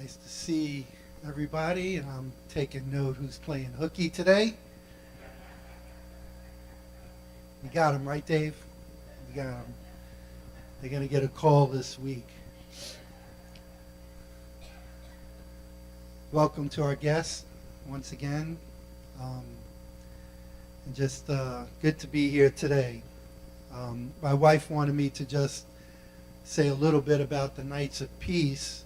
Nice to see everybody, and I'm taking note who's playing hooky today. You got him, right, Dave? You got him. They're going to get a call this week. Welcome to our guests once again. And just good to be here today. My wife wanted me to just say a little bit about the Knights of Peace.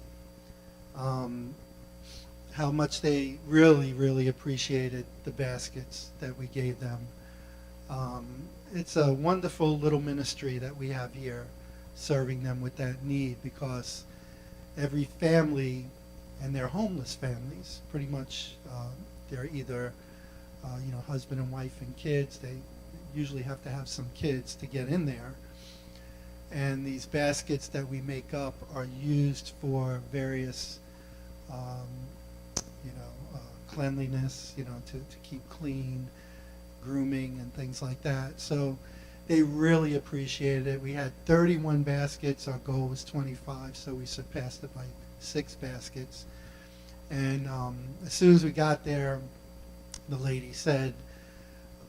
How much they really appreciated the baskets that we gave them. It's a wonderful little ministry that we have here, serving them with that need, because every family, and they're homeless families, pretty much they're either husband and wife and kids. They usually have to have some kids to get in there. And these baskets that we make up are used for various cleanliness, to keep clean, grooming and things like that. So they really appreciated it. We had 31 baskets. Our goal was 25, so we surpassed it by 6 baskets. And as soon as we got there, the lady said,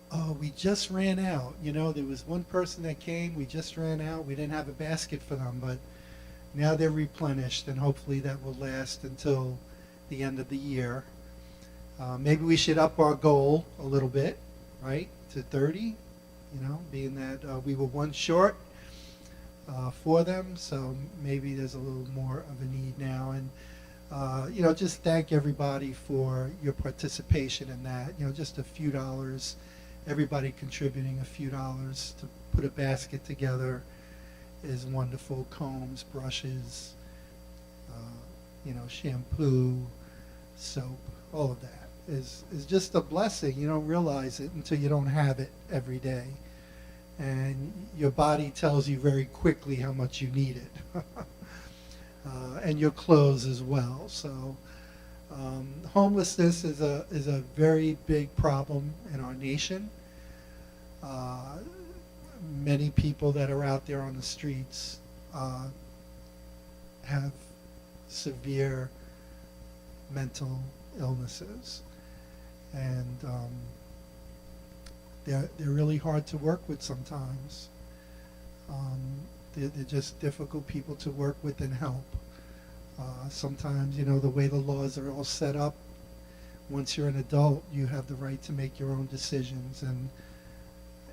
"Oh, we just ran out. There was one person that came. We just ran out. We didn't have a basket for them, but now they're replenished, and hopefully that will last until the end of the year. Maybe we should up our goal a little bit, right, to 30, being that we were one short for them, so maybe there's a little more of a need now." And just thank everybody for your participation in that. Just a few dollars, everybody contributing a few dollars to put a basket together is wonderful. Combs, brushes, shampoo, soap, all of that is just a blessing. You don't realize it until you don't have it every day. And your body tells you very quickly how much you need it. And your clothes as well. So homelessness is a very big problem in our nation. Many people that are out there on the streets have severe mental illnesses, and they're really hard to work with sometimes. They're just difficult people to work with and help. Sometimes, the way the laws are all set up, once you're an adult, you have the right to make your own decisions, and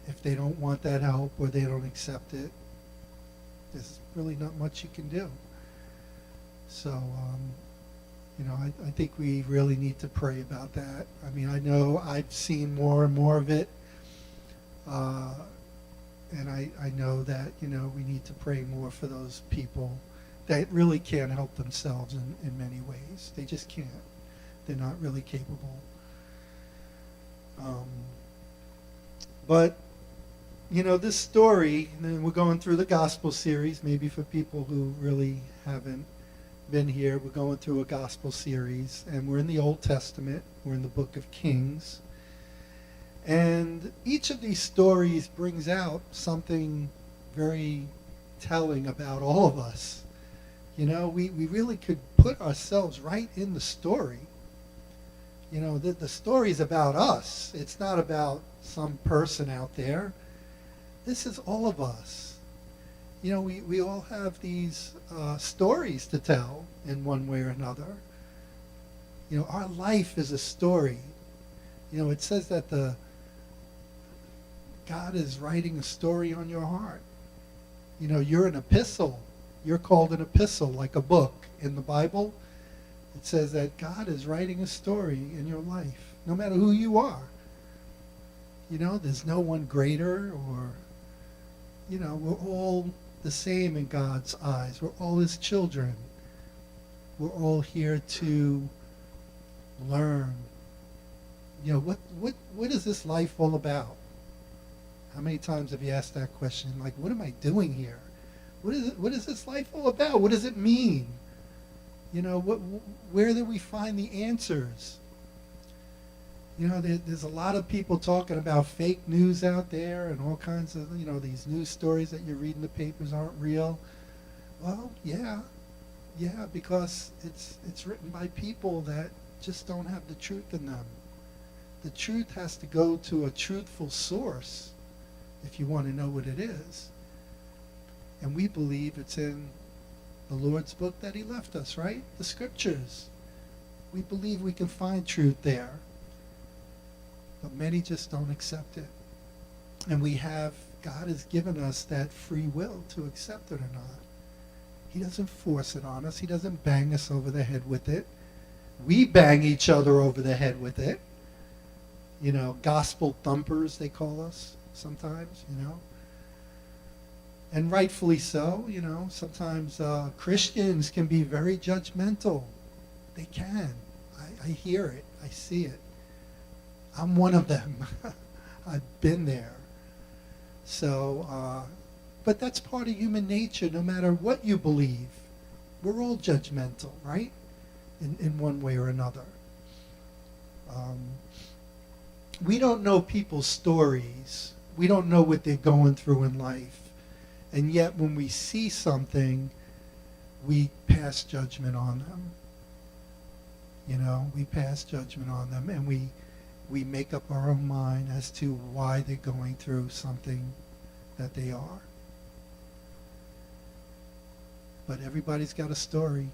if they don't want that help or they don't accept it, there's really not much you can do. So, I think we really need to pray about that. I mean, I know I've seen more and more of it, and I know that, we need to pray more for those people that really can't help themselves in many ways. They just can't. They're not really capable. But, this story, and we're going through the gospel series, maybe for people who really haven't been here, we're going through a gospel series, and we're in the Old Testament. We're in the book of Kings. And each of these stories brings out something very telling about all of us. We really could put ourselves right in the story. The story is about us. It's not about some person out there. This is all of us. We all have these stories to tell in one way or another. Our life is a story. It says that God is writing a story on your heart. You're an epistle. You're called an epistle, like a book in the Bible. It says that God is writing a story in your life, no matter who you are. There's no one greater, or, we're all the same in God's eyes. We're all his children. We're all here to learn. What is this life all about? How many times have you asked that question? Like, what am I doing here? What is this life all about? What does it mean? Where do we find the answers? There's a lot of people talking about fake news out there, and all kinds of, these news stories that you read in the papers aren't real. Well, yeah, Yeah, because it's written by people that just don't have the truth in them. The truth has to go to a truthful source if you want to know what it is. And we believe it's in the Lord's book that he left us, right? The scriptures. We believe we can find truth there. But many just don't accept it. And God has given us that free will to accept it or not. He doesn't force it on us. He doesn't bang us over the head with it. We bang each other over the head with it. You know, gospel thumpers, they call us sometimes, you know. And rightfully so, you know. Sometimes Christians can be very judgmental. They can. I hear it. I see it. I'm one of them. I've been there. So, but that's part of human nature, no matter what you believe. We're all judgmental, right? In one way or another. We don't know people's stories. We don't know what they're going through in life. And yet when we see something, we pass judgment on them. You know, we pass judgment on them, and we make up our own mind as to why they're going through something that they are. But everybody's got a story.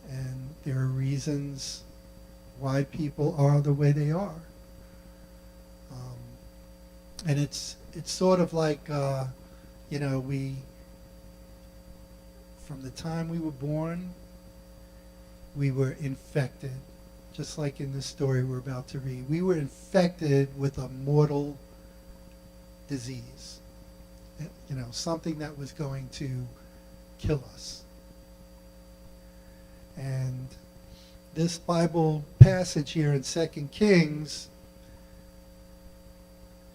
And there are reasons why people are the way they are. And it's sort of like, you know, from the time we were born, we were infected. Just like in this story we're about to read. We were infected with a mortal disease. You know, something that was going to kill us. And this Bible passage here in 2 Kings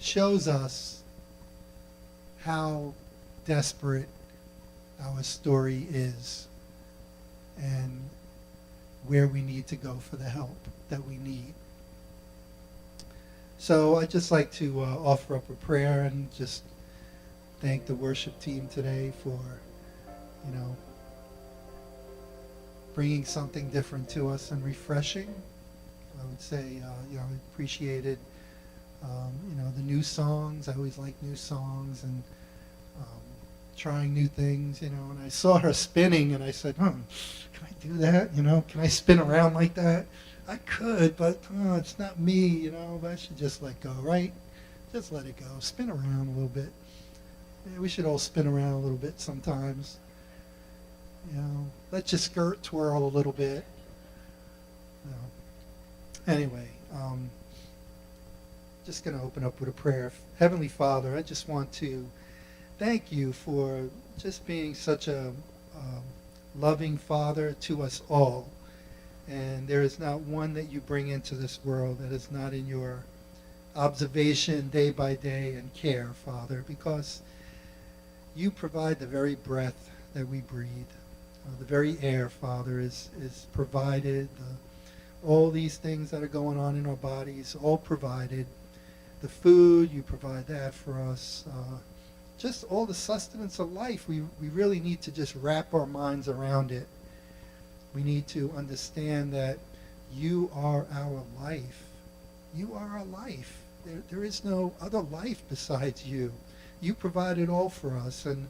shows us how desperate our story is and where we need to go for the help that we need. So I'd just like to offer up a prayer and just thank the worship team today for, you know, bringing something different to us and refreshing. I would say, you know, I appreciated, you know, the new songs. I always like new songs and trying new things, you know. And I saw her spinning, and I said, can I do that? You know, can I spin around like that? I could, but it's not me, you know. But I should just let go, right? Just let it go. Spin around a little bit. Yeah, we should all spin around a little bit sometimes. You know, let your skirt twirl a little bit. You know. Anyway, just going to open up with a prayer. Heavenly Father, I just want to thank you for just being such a loving Father to us all. And there is not one that you bring into this world that is not in your observation day by day and care, Father, because you provide the very breath that we breathe. The very air, Father, is provided. All these things that are going on in our bodies, all provided. The food, you provide that for us. Just all the sustenance of life, we really need to just wrap our minds around it. We need to understand that you are our life. You are our life. There is no other life besides you. You provide it all for us. And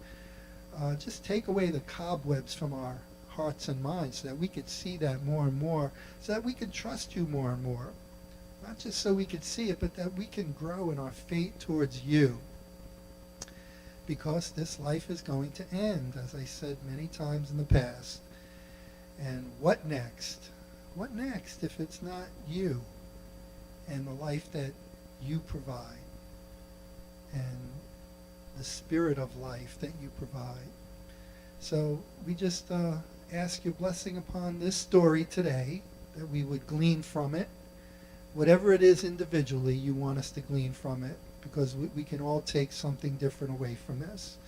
just take away the cobwebs from our hearts and minds so that we could see that more and more, so that we can trust you more and more. Not just so we could see it, but that we can grow in our faith towards you. Because this life is going to end, as I said many times in the past. And what next? What next if it's not you and the life that you provide and the spirit of life that you provide? So we just ask your blessing upon this story today, that we would glean from it. Whatever it is individually you want us to glean from it, because we can all take something different away from this.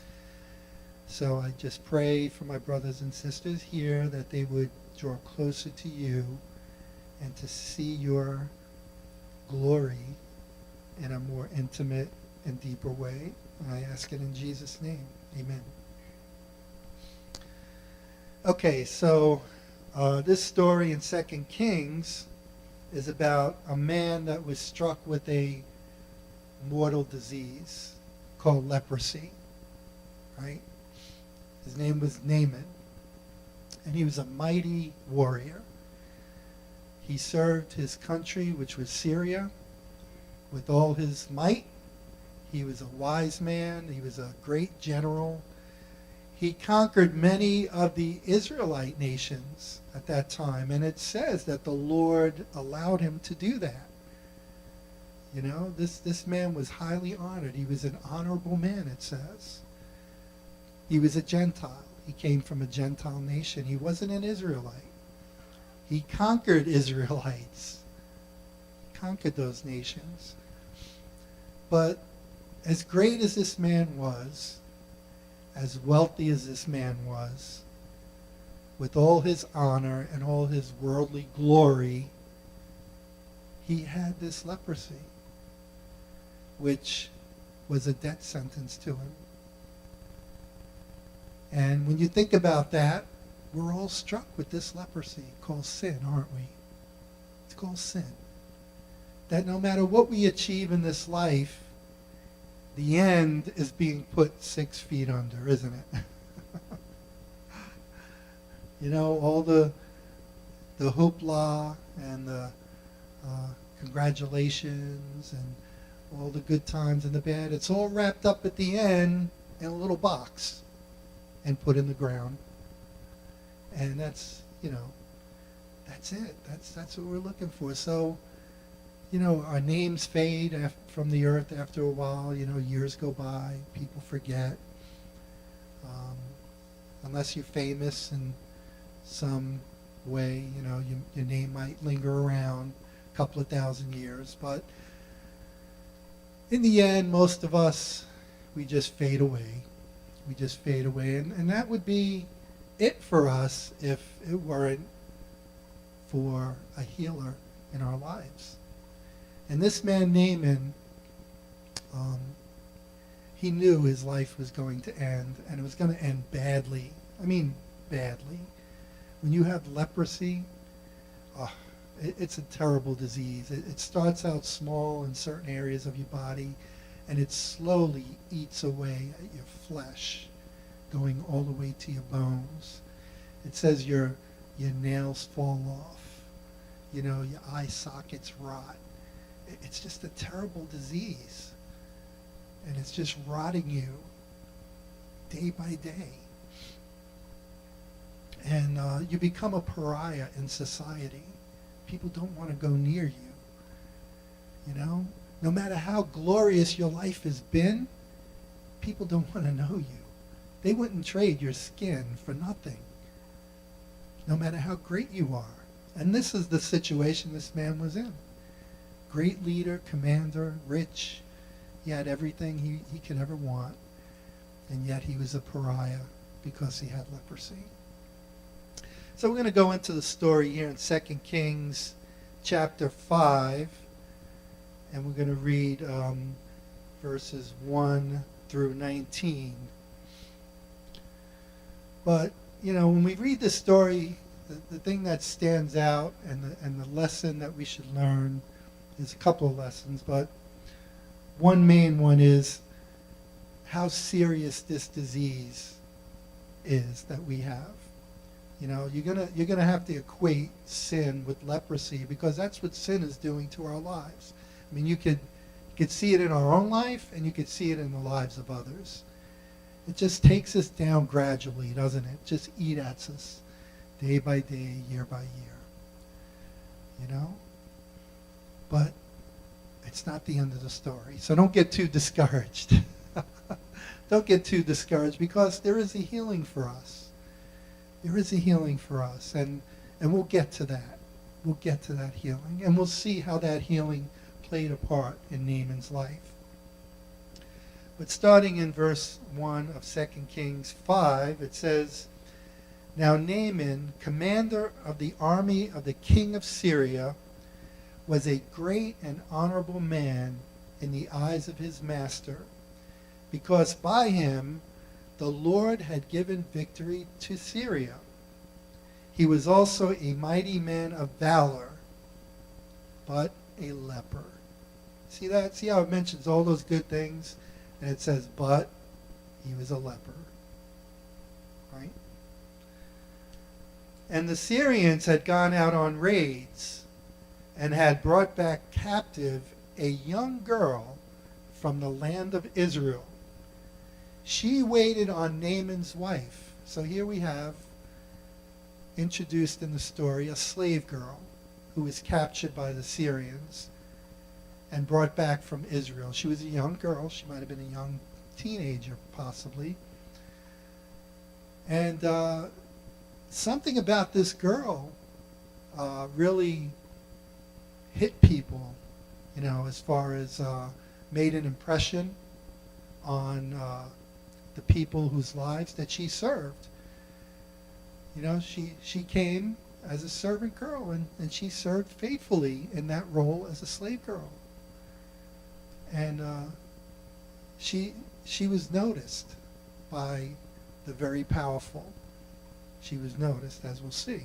So I just pray for my brothers and sisters here that they would draw closer to you and to see your glory in a more intimate and deeper way. And I ask it in Jesus' name. Amen. Okay, so this story in Second Kings is about a man that was struck with a mortal disease called leprosy, right? His name was Naaman, and he was a mighty warrior. He served his country, which was Syria, with all his might. He was a wise man. He was a great general. He conquered many of the Israelite nations at that time, and it says that the Lord allowed him to do that. You know, this man was highly honored. He was an honorable man, it says. He was a Gentile. He came from a Gentile nation. He wasn't an Israelite. He conquered Israelites. He conquered those nations. But as great as this man was, as wealthy as this man was, with all his honor and all his worldly glory, he had this leprosy, which was a death sentence to him. And when you think about that, we're all struck with this leprosy called sin, aren't we? It's called sin. That no matter what we achieve in this life, the end is being put 6 feet under, isn't it? You know, all the hoopla and the congratulations and all the good times and the bad, it's all wrapped up at the end in a little box and put in the ground. And that's, you know, that's it. That's what we're looking for. So, you know, our names fade from the earth after a while. You know, years go by, people forget. Unless you're famous in some way, you know, your name might linger around a couple of thousand years. But in the end, most of us, we just fade away. We just fade away. And that would be it for us if it weren't for a healer in our lives. And this man, Naaman, he knew his life was going to end, and it was going to end badly. I mean, badly. When you have leprosy, it's a terrible disease. It starts out small in certain areas of your body, and it slowly eats away at your flesh, going all the way to your bones. It says your nails fall off. You know, your eye sockets rot. It's just a terrible disease. And it's just rotting you day by day. And you become a pariah in society. People don't want to go near you. You know? No matter how glorious your life has been, people don't want to know you. They wouldn't trade your skin for nothing, no matter how great you are. And this is the situation this man was in. Great leader, commander, rich. He had everything he could ever want. And yet he was a pariah because he had leprosy. So we're going to go into the story here in 2 Kings chapter 5. And we're going to read verses 1 through 19. But, you know, when we read this story, the thing that stands out and the lesson that we should learn is a couple of lessons, but one main one is how serious this disease is that we have. You know, you're gonna have to equate sin with leprosy, because that's what sin is doing to our lives. I mean, you could see it in our own life, and you could see it in the lives of others. It just takes us down gradually, doesn't it? Just eat at us day by day, year by year. You know? But it's not the end of the story. So don't get too discouraged. Don't get too discouraged, because there is a healing for us. There is a healing for us. And we'll get to that. We'll get to that healing. And we'll see how that healing played a part in Naaman's life. But starting in verse 1 of 2 Kings 5, it says, "Now Naaman, commander of the army of the king of Syria, was a great and honorable man in the eyes of his master, because by him the Lord had given victory to Syria. He was also a mighty man of valor, but a leper. See that? See how it mentions all those good things? And it says, but he was a leper. Right? And the Syrians had gone out on raids and had brought back captive a young girl from the land of Israel. She waited on Naaman's wife. So here we have, introduced in the story, a slave girl who was captured by the Syrians and brought back from Israel. She was a young girl. She might have been a young teenager, possibly. And something about this girl really hit people, as far as made an impression on the people whose lives that she served. She came as a servant girl, and she served faithfully in that role as a slave girl. And she was noticed by the very powerful. She was noticed, as we'll see.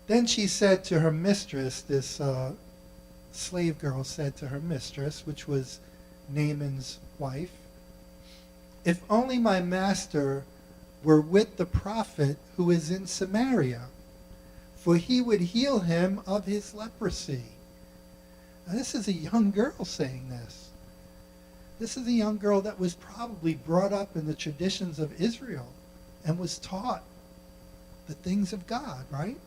Then she said to her mistress, this slave girl said to her mistress, which was Naaman's wife, "If only my master were with the prophet who is in Samaria, for he would heal him of his leprosy." Now, this is a young girl saying this. This is a young girl that was probably brought up in the traditions of Israel and was taught the things of God, right?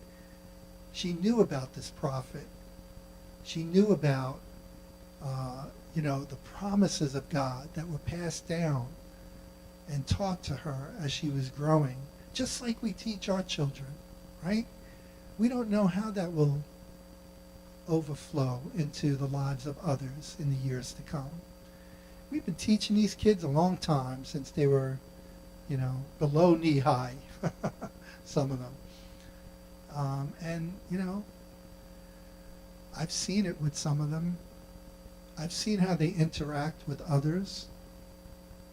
She knew about this prophet. She knew about, the promises of God that were passed down and taught to her as she was growing, just like we teach our children, right? We don't know how that will overflow into the lives of others in the years to come. We've been teaching these kids a long time, since they were, below knee high, some of them. I've seen it with some of them. I've seen how they interact with others,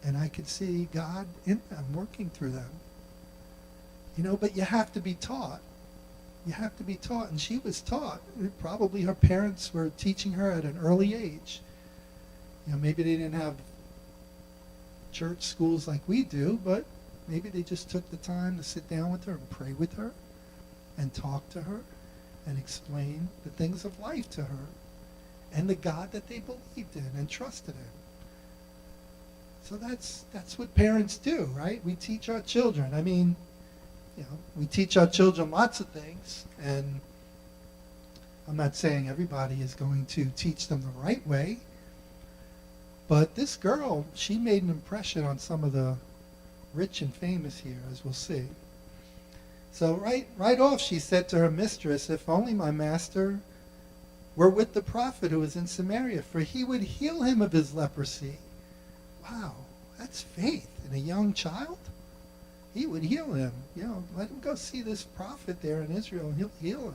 and I could see God in them, working through them. But you have to be taught. You have to be taught, and she was taught. Probably her parents were teaching her at an early age. Maybe they didn't have church schools like we do, but maybe they just took the time to sit down with her and pray with her and talk to her and explain the things of life to her and the God that they believed in and trusted in. So that's what parents do, right? We teach our children. We teach our children lots of things, and I'm not saying everybody is going to teach them the right way, but this girl, she made an impression on some of the rich and famous here, as we'll see. So right off, she said to her mistress, "If only my master were with the prophet who is in Samaria, for he would heal him of his leprosy." Wow, that's faith in a young child. He would heal him. Let him go see this prophet there in Israel, and he'll heal him.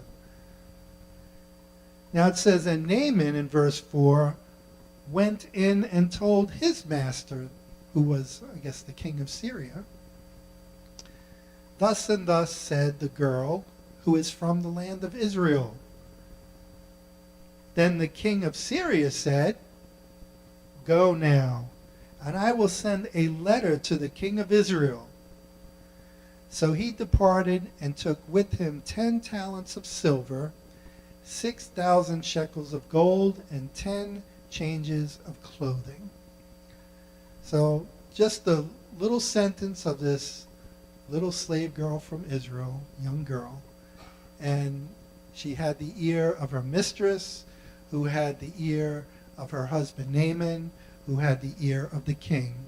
Now it says, and Naaman in verse 4 went in and told his master, who was, I guess, the king of Syria, "Thus and thus said the girl who is from the land of Israel." Then the king of Syria said, "Go now, and I will send a letter to the king of Israel." So he departed and took with him 10 talents of silver, 6,000 shekels of gold, and 10 changes of clothing. So just a little sentence of this little slave girl from Israel, young girl, and she had the ear of her mistress, who had the ear of her husband Naaman, who had the ear of the king.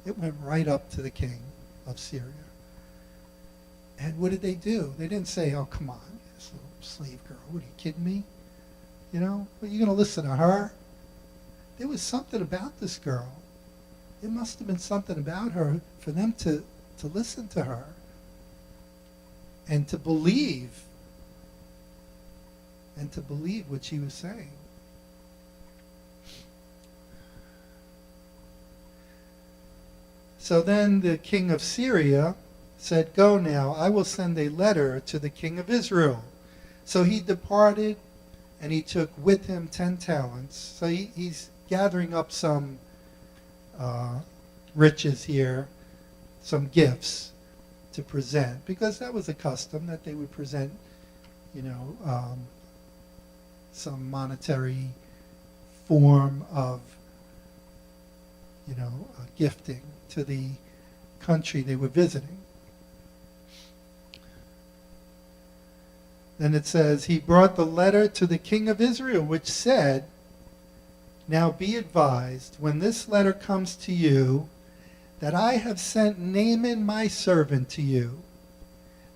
It went right up to the king of Syria. And what did they do? They didn't say, "Oh, come on, this little slave girl, what are you kidding me? Are you going to listen to her?" There was something about this girl. It must have been something about her for them to listen to her and to believe what she was saying. So then the king of Syria said, "Go now, I will send a letter to the king of Israel." So he departed, and he took with him 10 talents. So he's gathering up some riches here, some gifts to present, because that was a custom that they would present, some monetary form of, gifting to the country they were visiting. Then it says, he brought the letter to the king of Israel, which said, "Now be advised, when this letter comes to you, that I have sent Naaman my servant to you,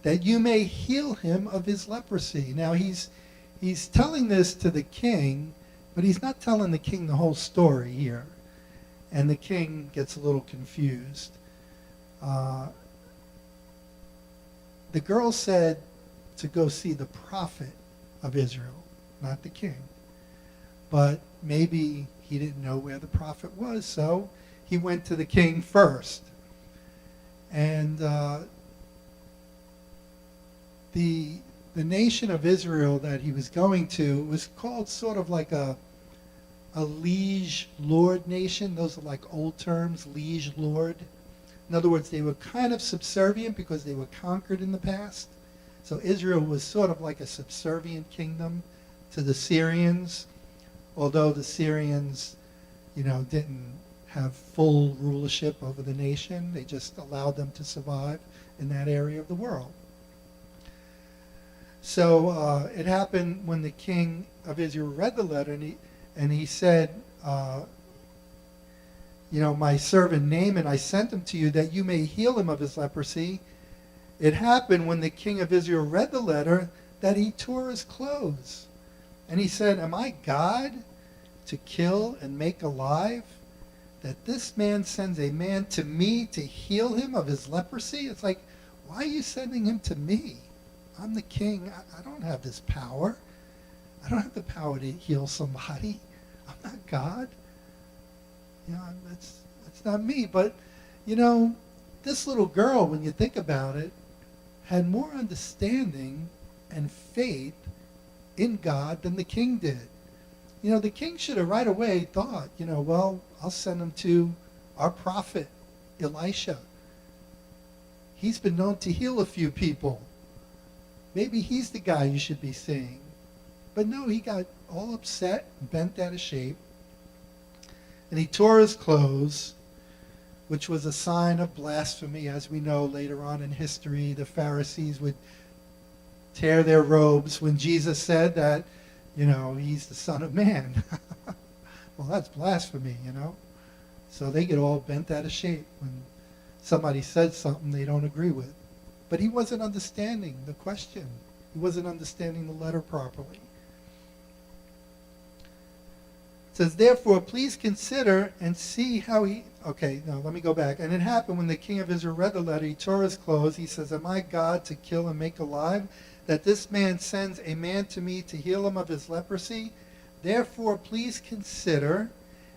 that you may heal him of his leprosy." Now he's telling this to the king, but he's not telling the king the whole story here. And the king gets a little confused. The girl said to go see the prophet of Israel, not the king. But maybe he didn't know where the prophet was, so he went to the king first. And the nation of Israel that he was going to was called sort of like a liege lord nation. Those are like old terms, liege lord. In other words, they were kind of subservient because they were conquered in the past. So Israel was sort of like a subservient kingdom to the Syrians, although the Syrians, didn't have full rulership over the nation. They just allowed them to survive in that area of the world. So it happened when the king of Israel read the letter, and he said, "My servant Naaman, I sent him to you that you may heal him of his leprosy." It happened when the king of Israel read the letter that he tore his clothes. And he said, "Am I God to kill and make alive, that this man sends a man to me to heal him of his leprosy?" It's like, why are you sending him to me? I'm the king. I don't have this power. I don't have the power to heal somebody. I'm not God. It's not me. But, this little girl, when you think about it, had more understanding and faith in God than the king did. The king should have right away thought, well, I'll send him to our prophet, Elisha. He's been known to heal a few people. Maybe he's the guy you should be seeing. But no, he got all upset, bent out of shape, and he tore his clothes, which was a sign of blasphemy. As we know later on in history, the Pharisees would tear their robes when Jesus said that, he's the Son of Man. Well, that's blasphemy, So they get all bent out of shape when somebody says something they don't agree with. But he wasn't understanding the question. He wasn't understanding the letter properly. It says, "Therefore, please consider and see how he..." Okay, now let me go back. "And it happened when the king of Israel read the letter, he tore his clothes. He says, 'Am I God to kill and make alive, that this man sends a man to me to heal him of his leprosy? Therefore, please consider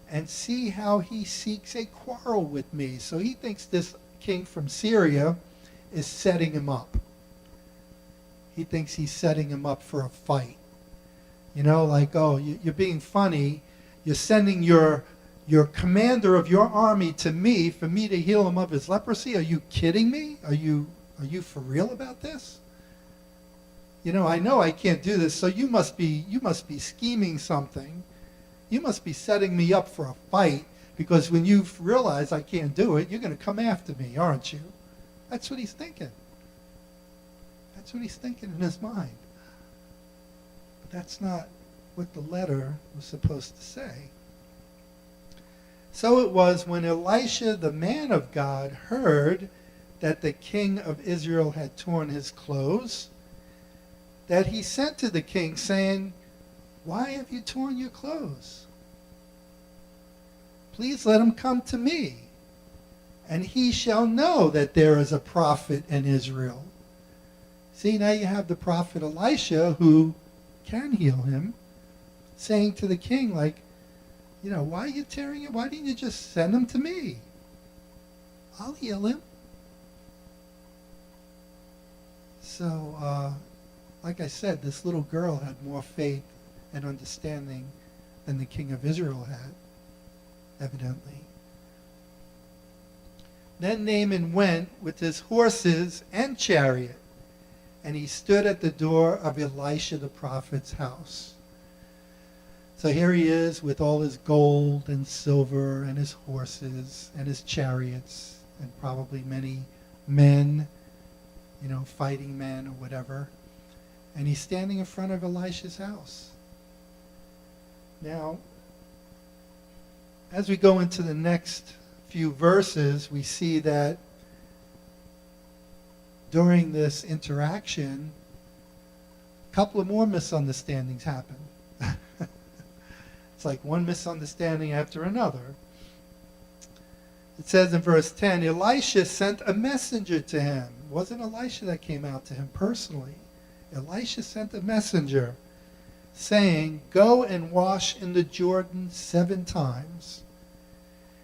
and see how he seeks a quarrel with me.'" So he thinks this king from Syria is setting him up. He thinks he's setting him up for a fight. Like, oh, you're being funny. You're sending your commander of your army to me for me to heal him of his leprosy? Are you kidding me? Are you for real about this? I know I can't do this, so you must be scheming something. You must be setting me up for a fight, because when you realize I can't do it, you're going to come after me, aren't you? That's what he's thinking. That's what he's thinking in his mind. But that's not what the letter was supposed to say. So it was when Elisha, the man of God, heard that the king of Israel had torn his clothes, that he sent to the king, saying, "Why have you torn your clothes? Please let him come to me, and he shall know that there is a prophet in Israel." See, now you have the prophet Elisha, who can heal him, saying to the king, like, why are you tearing it? Why didn't you just send him to me? I'll heal him. So, like I said, this little girl had more faith and understanding than the king of Israel had, evidently. Then Naaman went with his horses and chariot, and he stood at the door of Elisha the prophet's house. So here he is with all his gold and silver and his horses and his chariots and probably many men, fighting men or whatever. And he's standing in front of Elisha's house. Now, as we go into the next few verses, we see that during this interaction, a couple of more misunderstandings happen. It's like one misunderstanding after another. It says in verse 10, Elisha sent a messenger to him. It wasn't Elisha that came out to him personally. Elisha sent a messenger saying, go and wash in the Jordan 7 times,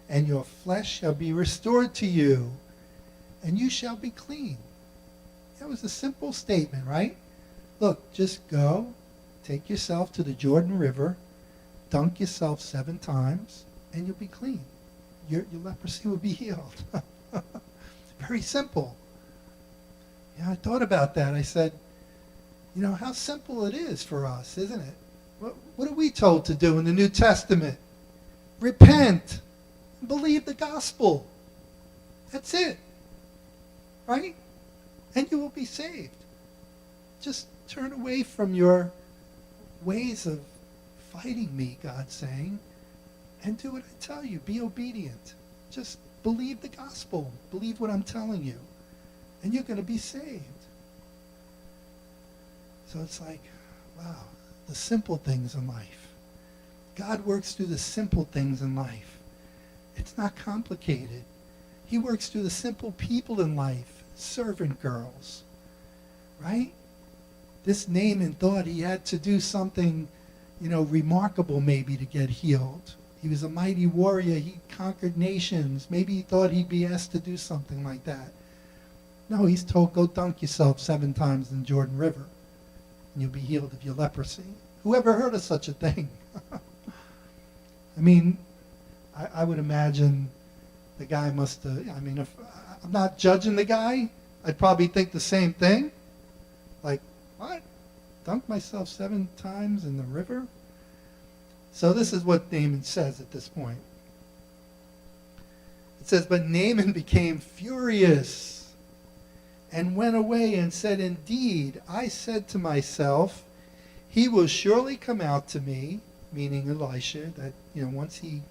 and your flesh shall be restored to you, and you shall be clean. That was a simple statement, right? Look, just go, take yourself to the Jordan River, dunk yourself 7 times, and you'll be clean. Your leprosy will be healed. Very simple. I thought about that. I said, how simple it is for us, isn't it? What are we told to do in the New Testament? Repent. Believe the gospel. That's it. Right? And you will be saved. Just turn away from your ways of fighting me, God's saying, and do what I tell you. Be obedient. Just believe the gospel. Believe what I'm telling you. And you're going to be saved. So it's like, wow, the simple things in life. God works through the simple things in life. It's not complicated. He works through the simple people in life, servant girls, right? This Naaman thought he had to do something, remarkable maybe to get healed. He was a mighty warrior. He conquered nations. Maybe he thought he'd be asked to do something like that. No, he's told, go dunk yourself 7 times in the Jordan River, and you'll be healed of your leprosy. Who ever heard of such a thing? I mean, I would imagine the guy must have, if I'm not judging the guy, I'd probably think the same thing. Like, what? Dunk myself 7 times in the river? So this is what Naaman says at this point. It says, but Naaman became furious and went away and said, indeed, I said to myself, he will surely come out to me, meaning Elisha, that, once he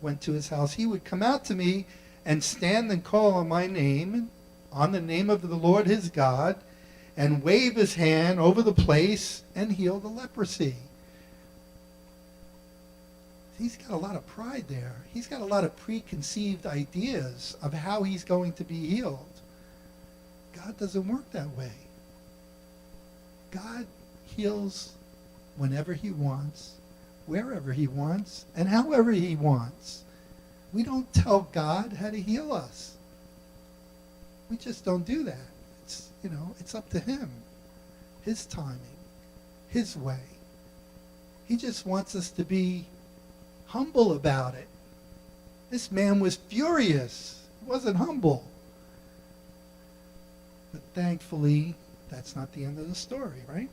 went to his house, he would come out to me and stand and call on my name, on the name of the Lord his God, and wave his hand over the place and heal the leprosy. He's got a lot of pride there. He's got a lot of preconceived ideas of how he's going to be healed. God doesn't work that way. God heals whenever he wants, wherever he wants, and however he wants. We don't tell God how to heal us. We just don't do that. It's up to him, his timing, his way. He just wants us to be humble about it. This man was furious. He wasn't humble. But thankfully, that's not the end of the story, right?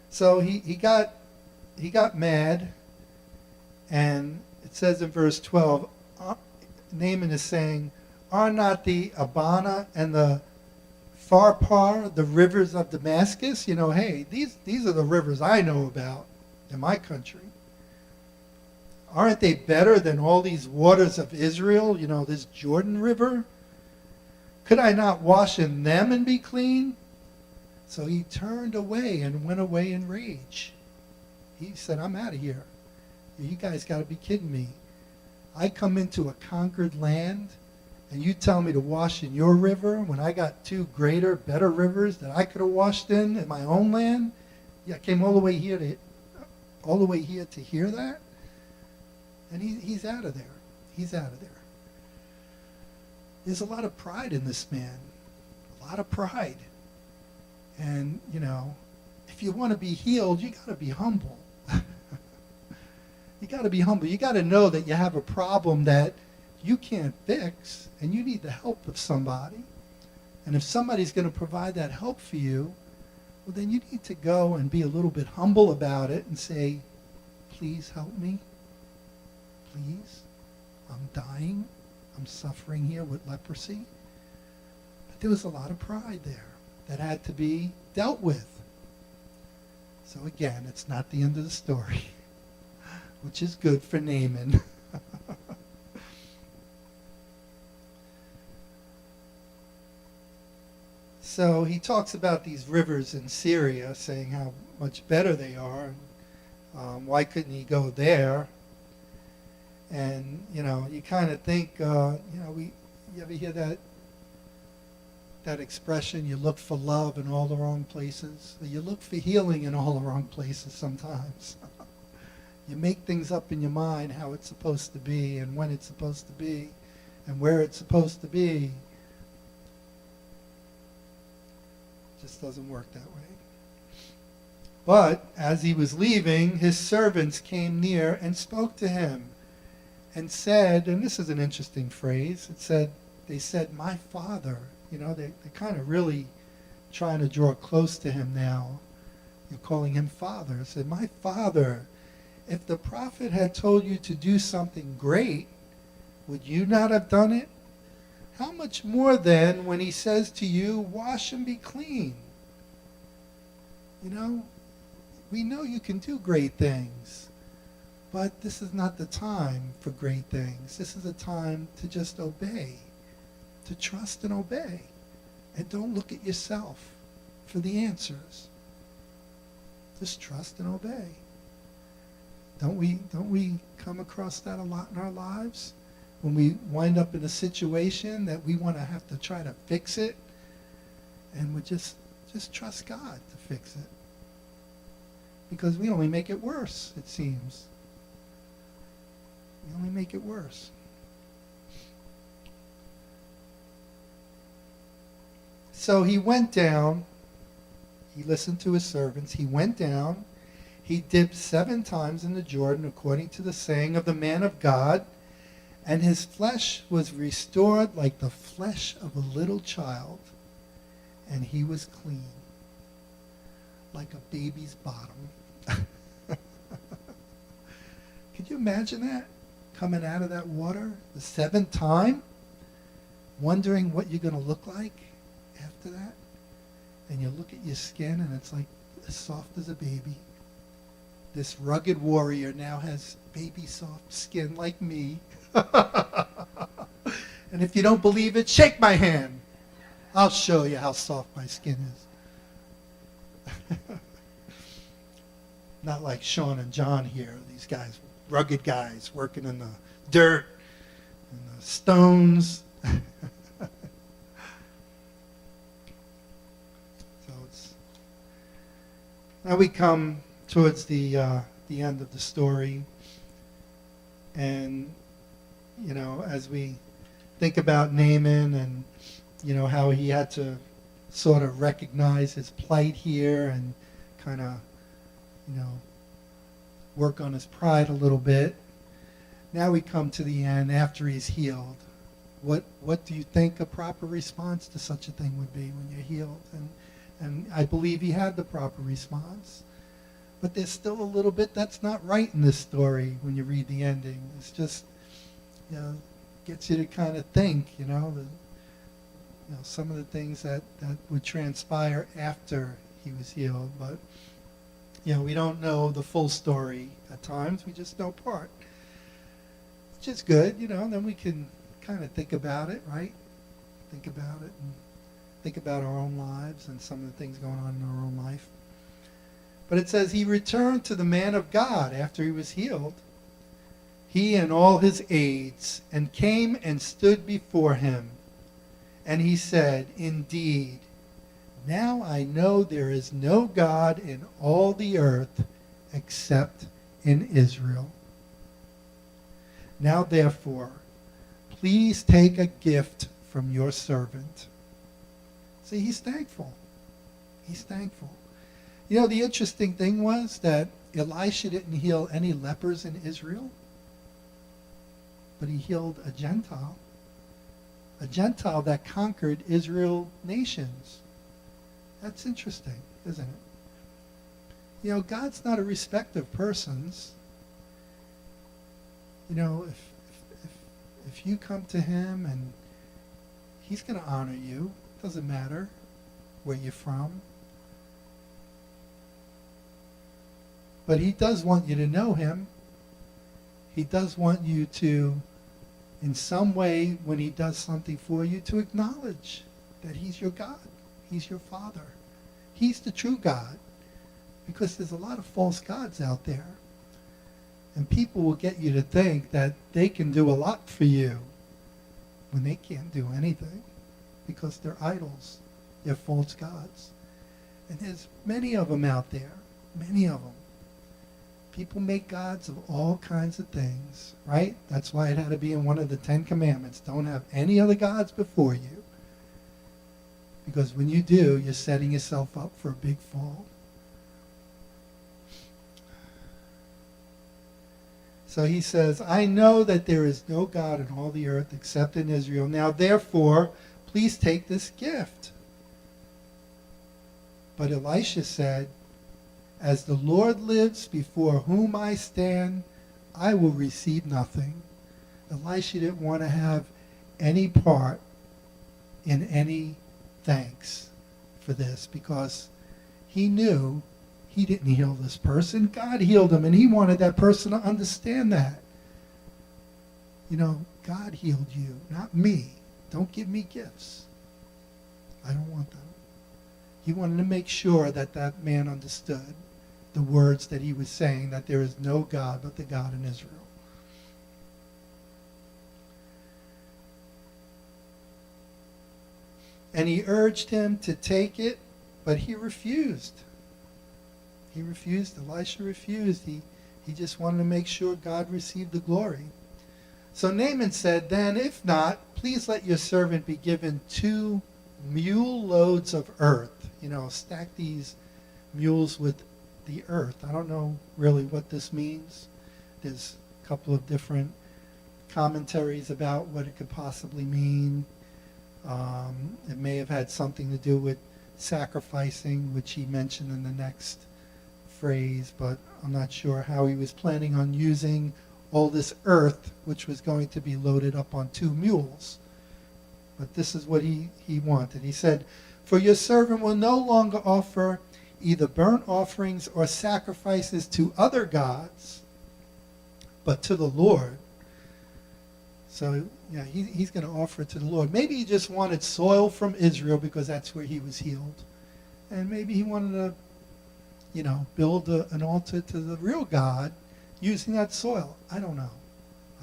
So he got mad, and it says in verse 12, Naaman is saying, are not the Abana and the Pharpar the rivers of Damascus? Hey, these are the rivers I know about in my country. Aren't they better than all these waters of Israel? This Jordan River? Could I not wash in them and be clean? So he turned away and went away in rage. He said, I'm out of here. You guys got to be kidding me. I come into a conquered land, and you tell me to wash in your river when I got 2 greater, better rivers that I could have washed in my own land? Yeah, I came all the way here to hear that? And he's out of there. He's out of there. There's a lot of pride in this man. a lot of pride. And, if you want to be healed, you got to be humble. You got to be humble. You got to know that you have a problem that you can't fix, and you need the help of somebody. And if somebody's going to provide that help for you, well, then you need to go and be a little bit humble about it and say, please help me. Please. I'm dying. I'm suffering here with leprosy. But there was a lot of pride there that had to be dealt with. So again, it's not the end of the story, which is good for Naaman. So he talks about these rivers in Syria, saying how much better they are. Why couldn't he go there? And, you kind of think, you ever hear that expression, you look for love in all the wrong places? You look for healing in all the wrong places sometimes. You make things up in your mind how it's supposed to be and when it's supposed to be and where it's supposed to be. Just doesn't work that way. But as he was leaving, his servants came near and spoke to him and said, and this is an interesting phrase, they said, my father. They're kind of really trying to draw close to him now. You're calling him father. They said, my father, if the prophet had told you to do something great, would you not have done it? How much more then when he says to you, wash and be clean? We know you can do great things, but this is not the time for great things. This is a time to just obey, to trust and obey. And don't look at yourself for the answers. Just trust and obey. Don't we come across that a lot in our lives? When we wind up in a situation that we want to have to try to fix it, and we just trust God to fix it. Because we only make it worse, it seems. We only make it worse. So he went down, he listened to his servants, he went down, he dipped 7 times in the Jordan according to the saying of the man of God, and his flesh was restored like the flesh of a little child, and he was clean, like a baby's bottom. Could you imagine that? Coming out of that water the 7th time, wondering what you're going to look like after that? And you look at your skin and it's like as soft as a baby. This rugged warrior now has baby soft skin like me. And if you don't believe it, shake my hand. I'll show you how soft my skin is. Not like Sean and John here, these guys, rugged guys working in the dirt and the stones. Now we come towards the end of the story, and as we think about Naaman and how he had to sort of recognize his plight here and kind of work on his pride a little bit. Now we come to the end after he's healed. What do you think a proper response to such a thing would be when you're healed? And I believe he had the proper response. But there's still a little bit that's not right in this story when you read the ending. It's just, gets you to kind of think, some of the things that would transpire after he was healed. But, we don't know the full story at times. We just know part. Which is good, then we can kind of think about it, right? Think about it and think about our own lives and some of the things going on in our own life. But it says he returned to the man of God after he was healed, he and all his aides, and came and stood before him. And he said, indeed, now I know there is no God in all the earth except in Israel. Now therefore, please take a gift from your servant. See, he's thankful. He's thankful. You know, the interesting thing was that Elisha didn't heal any lepers in Israel, but he healed a Gentile that conquered Israel nations. That's interesting, isn't it? You know, God's not a respecter of persons. You know, if you come to him and he's going to honor you, doesn't matter where you're from. But he does want you to know him. He does want you to, in some way, when he does something for you, to acknowledge that he's your God. He's your Father. He's the true God. Because there's a lot of false gods out there. And people will get you to think that they can do a lot for you when they can't do anything. Because they're idols. They're false gods. And there's many of them out there. Many of them. People make gods of all kinds of things, right? That's why it had to be in one of the 10 Commandments. Don't have any other gods before you. Because when you do, you're setting yourself up for a big fall. So he says, I know that there is no God in all the earth except in Israel. Now, therefore, please take this gift. But Elisha said, as the Lord lives before whom I stand, I will receive nothing. Elisha didn't want to have any part in any thanks for this because he knew he didn't heal this person. God healed him, and he wanted that person to understand that. You know, God healed you, not me. Don't give me gifts. I don't want them. He wanted to make sure that that man understood the words that he was saying, that there is no God but the God in Israel. And he urged him to take it, but he refused. He refused. Elisha refused. He just wanted to make sure God received the glory. So Naaman said, then if not, please let your servant be given 2 mule loads of earth. You know, stack these mules with the earth. I don't know really what this means. There's a couple of different commentaries about what it could possibly mean. It may have had something to do with sacrificing, which he mentioned in the next phrase, but I'm not sure how he was planning on using all this earth, which was going to be loaded up on 2 mules. But this is what he wanted. He said, for your servant will no longer offer either burnt offerings or sacrifices to other gods, but to the Lord. So, yeah, he's going to offer it to the Lord. Maybe he just wanted soil from Israel because that's where he was healed. And maybe he wanted to, you know, build an altar to the real God using that soil. I don't know.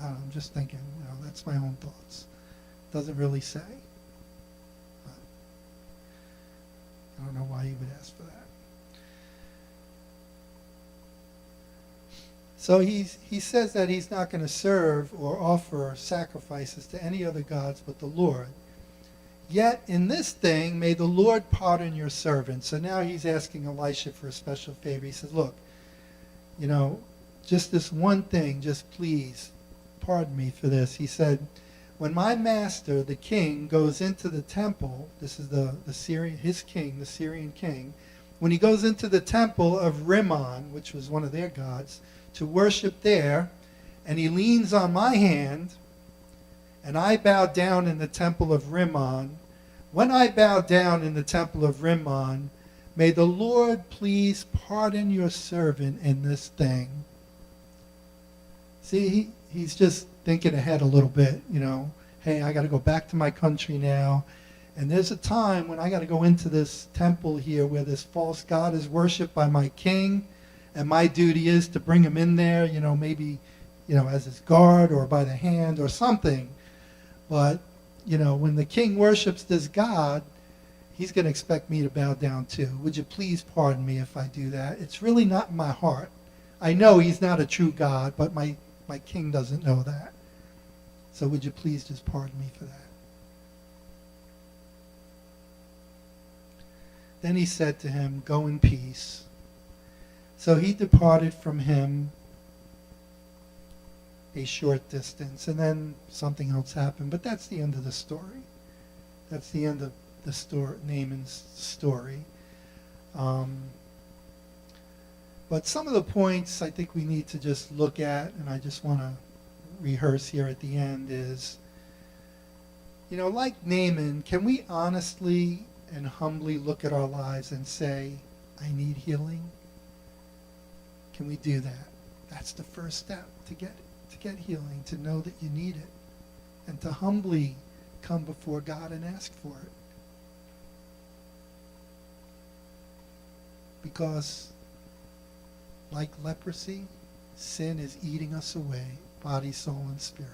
I'm just thinking, you know, that's my own thoughts. Doesn't really say. But I don't know why he would ask for that. So he says that he's not going to serve or offer sacrifices to any other gods but the Lord. Yet in this thing, may the Lord pardon your servant. So now he's asking Elisha for a special favor. He says, look, you know, just this one thing, just please pardon me for this. He said, when my master, the king, goes into the temple, this is the Syrian, his king, the Syrian king, when he goes into the temple of Rimmon, which was one of their gods, to worship there, and he leans on my hand, and I bow down in the temple of Rimmon. When I bow down in the temple of Rimmon, may the Lord please pardon your servant in this thing. See, he's just thinking ahead a little bit, you know. Hey, I got to go back to my country now. And there's a time when I got to go into this temple here where this false god is worshipped by my king. And my duty is to bring him in there, you know, maybe, you know, as his guard or by the hand or something. But, you know, when the king worships this God, he's going to expect me to bow down too. Would you please pardon me if I do that? It's really not in my heart. I know he's not a true God, but my king doesn't know that. So would you please just pardon me for that? Then he said to him, "Go in peace." So he departed from him a short distance, and then something else happened. But that's the end of the story. That's the end of the story, Naaman's story. But some of the points I think we need to just look at, and I just want to rehearse here at the end, is, like Naaman, can we honestly and humbly look at our lives and say, I need healing? Can we do that? That's the first step to get healing, to know that you need it, and to humbly come before God and ask for it. Because, like leprosy, sin is eating us away, body, soul, and spirit.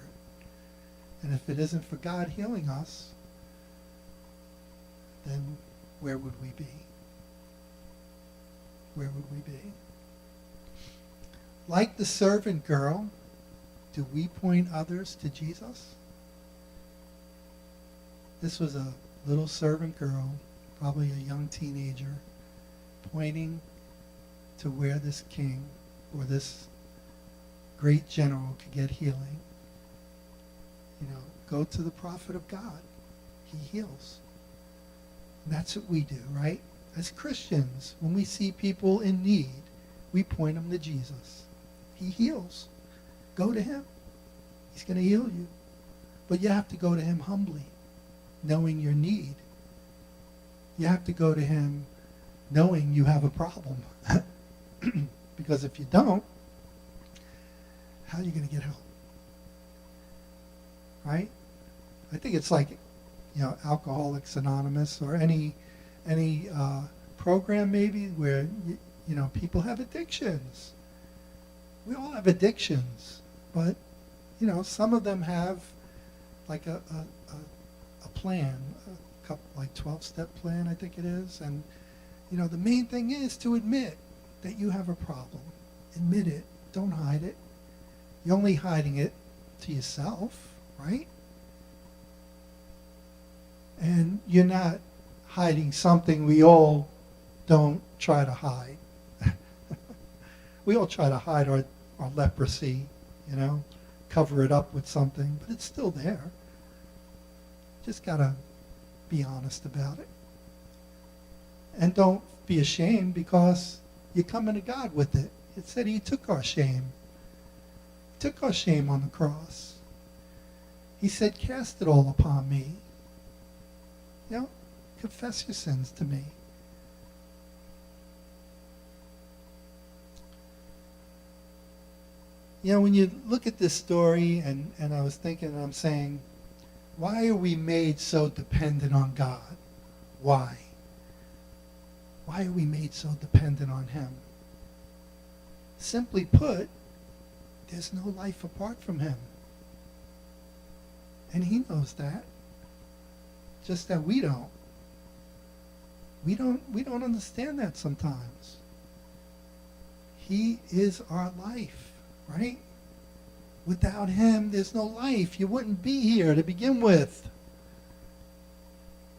And if it isn't for God healing us, then where would we be? Where would we be? Like the servant girl, do we point others to Jesus? This was a little servant girl, probably a young teenager, pointing to where this king or this great general could get healing. Go to the prophet of God. He heals. And that's what we do, right? As Christians, when we see people in need, we point them to Jesus. He heals. Go to him. He's going to heal you. But you have to go to him humbly, knowing your need. You have to go to him knowing you have a problem. Because if you don't, how are you going to get help? Right? I think it's like, Alcoholics Anonymous or any program maybe where, people have addictions. We all have addictions, but, some of them have like a plan, a couple, like 12-step plan, I think it is. And, the main thing is to admit that you have a problem. Admit it. Don't hide it. You're only hiding it to yourself, right? And you're not hiding something we all don't try to hide. We all try to hide our leprosy, cover it up with something, but it's still there. Just got to be honest about it. And don't be ashamed, because you're coming to God with it. It said he took our shame. He took our shame on the cross. He said, cast it all upon me. Confess your sins to me. When you look at this story, and I was thinking, I'm saying, why are we made so dependent on God? Why? Why are we made so dependent on him? Simply put, there's no life apart from him. And he knows that. Just that we don't. We don't understand that sometimes. He is our life, right? Without him, there's no life. You wouldn't be here to begin with.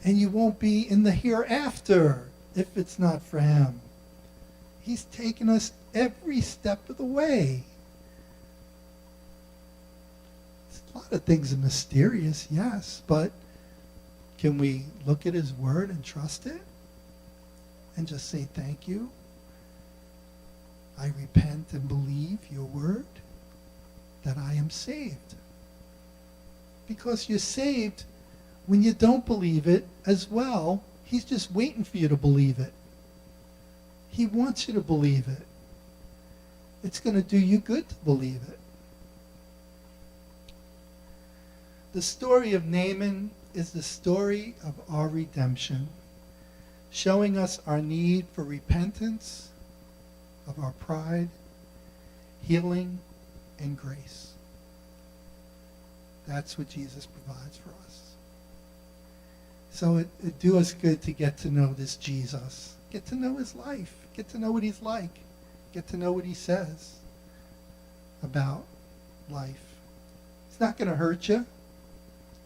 And you won't be in the hereafter if it's not for him. He's taken us every step of the way. A lot of things are mysterious, yes, but can we look at his word and trust it? And just say, thank you. I repent and believe your word that I am saved. Because you're saved when you don't believe it as well. He's just waiting for you to believe it. He wants you to believe it. It's going to do you good to believe it. The story of Naaman is the story of our redemption, showing us our need for repentance of our pride, healing, and grace. That's what Jesus provides for us. So it do us good to get to know this Jesus. Get to know his life. Get to know what he's like. Get to know what he says about life. It's not going to hurt you.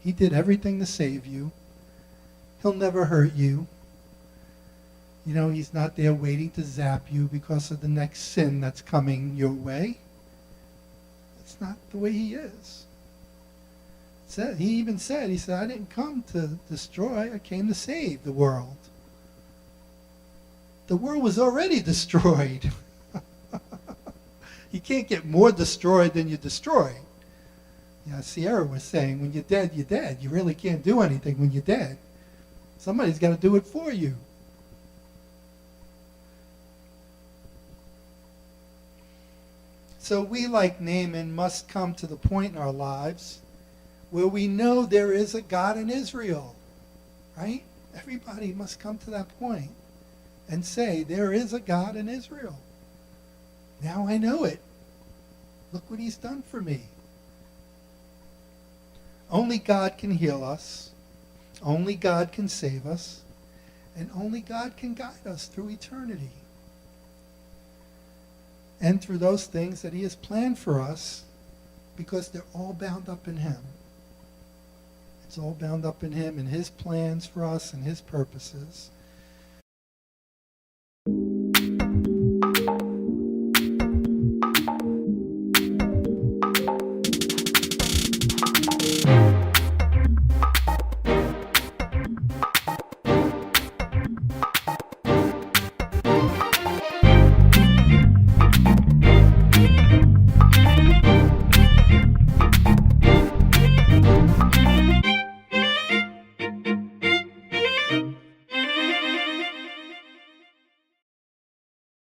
He did everything to save you. He'll never hurt you. You know, he's not there waiting to zap you because of the next sin that's coming your way. That's not the way he is. He even said, I didn't come to destroy, I came to save the world. The world was already destroyed. You can't get more destroyed than you destroyed. Yeah, Sierra was saying, when you're dead, you're dead. You really can't do anything when you're dead. Somebody's got to do it for you. So we, like Naaman, must come to the point in our lives where we know there is a God in Israel, right? Everybody must come to that point and say, there is a God in Israel. Now I know it. Look what he's done for me. Only God can heal us. Only God can save us. And only God can guide us through eternity. And through those things that he has planned for us, because they're all bound up in him. It's all bound up in him and his plans for us and his purposes.